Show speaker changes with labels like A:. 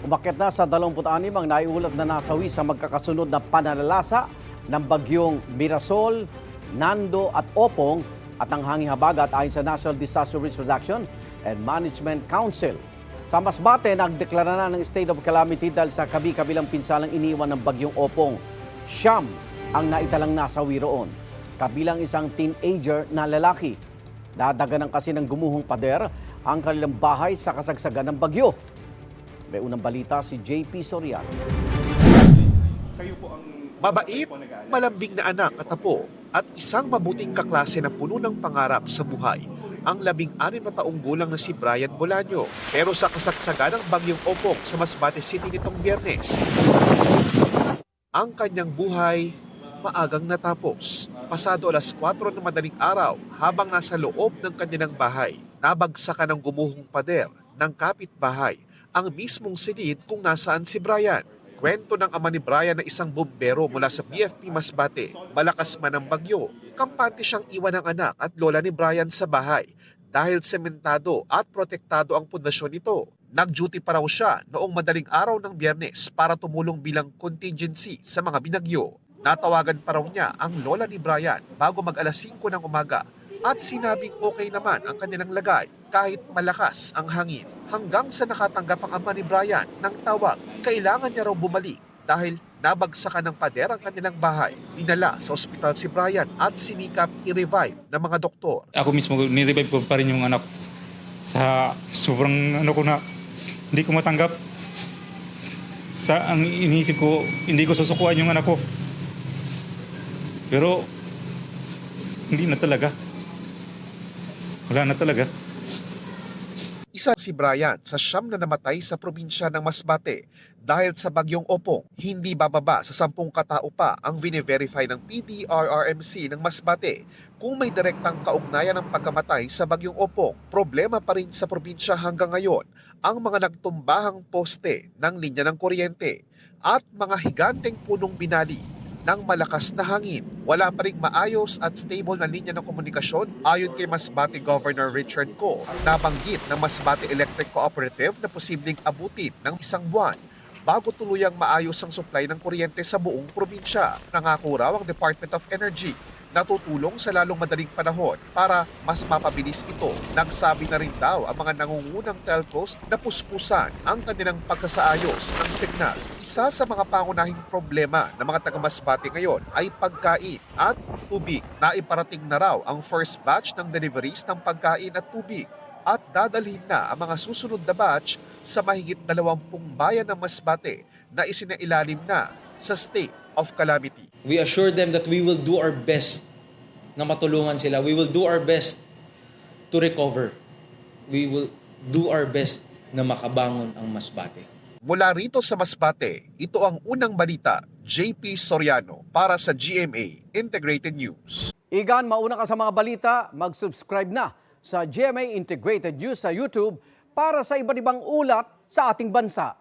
A: Umakyat na sa 26 ang naiulat na nasawi sa magkakasunod na pananalasa ng bagyong Mirasol, Nando at Opong at ang hanging habagat ayon sa National Disaster Risk Reduction and Management Council. Sa Masbate, nagdeklara na ng state of calamity dahil sa kabi-kabilang pinsalang iniwan ng bagyong Opong. Siyam ang naitalang nasawi roon, kabilang isang teenager na lalaki. Dadaganan kasi ng gumuhong pader ang kanilang bahay sa kasagsagan ng bagyo. May unang balita si JP Soriano.
B: Mabait, malambing na anak at apo at isang mabuting kaklase na puno ng pangarap sa buhay ang 16 na taong gulang na si Brian Bolaño. Pero sa kasagsagan ng bagyong Opong sa Masbate City nitong Biyernes, ang kanyang buhay maagang natapos. Pasado alas 4 ng madaling araw habang nasa loob ng kanilang bahay, nabagsakan ng gumuhong pader ng kapitbahay ang mismong silid kung nasaan si Brian. Kwento ng ama ni Brian na isang bumbero mula sa BFP Masbate, malakas man ang bagyo, kampante siyang iwan ng anak at lola ni Brian sa bahay dahil sementado at protektado ang pundasyon nito. Nag-duty pa raw siya noong madaling araw ng Biyernes para tumulong bilang contingency sa mga binagyo. Natawagan pa raw niya ang lola ni Brian bago mag-alas 5 ng umaga at sinabing okay naman ang kanilang lagay kahit malakas ang hangin. Hanggang sa nakatanggap ang ama ni Brian ng tawag, kailangan niya raw bumalik dahil nabagsakan ng pader ang kanilang bahay. Dinala sa ospital si Brian at sinikap i-revive ng mga doktor.
C: Ako mismo, ni-revive ko pa rin yung anak sa sobrang ko na hindi ko matanggap. Sa ang iniisip ko, hindi ko susukuan yung anak ko. Pero hindi na talaga. Wala na talaga.
B: Isa si Brian sa 9 na namatay sa probinsya ng Masbate dahil sa bagyong Opong. Hindi bababa sa 10 katao pa ang vine-verify ng PDRRMC ng Masbate kung may direktang kaugnayan ng pagkamatay sa bagyong Opong. Problema pa rin sa probinsya hanggang ngayon ang mga nagtumbahang poste ng linya ng kuryente at mga higanteng punong binali ng malakas na hangin. Wala pa ring maayos at stable na linya ng komunikasyon ayon kay Masbate Governor Richard Ko. Nabanggit ng Masbate Electric Cooperative na posibleng abutin ng 1 buwan bago tuluyang maayos ang supply ng kuryente sa buong probinsya. Nangako raw ang Department of Energy na tutulong sa lalong madaling panahon para mas mapabilis ito. Nagsabi na rin daw ang mga nangungunang telcos na puspusan ang kanilang pagsasaayos ng signal. Isa sa mga pangunahing problema ng mga taga-Masbate ngayon ay pagkain at tubig. Naiparating na raw ang first batch ng deliveries ng pagkain at tubig at dadalhin na ang mga susunod na batch sa mahigit 20 bayan ng Masbate na isinailalim na sa state of calamity.
D: We assure them that we will do our best na matulungan sila. We will do our best to recover. We will do our best na makabangon ang Masbate.
B: Mula rito sa Masbate, ito ang unang balita, JP Soriano para sa GMA Integrated News.
A: Igan, mauna ka sa mga balita, mag-subscribe na sa GMA Integrated News sa YouTube para sa iba't ibang ulat sa ating bansa.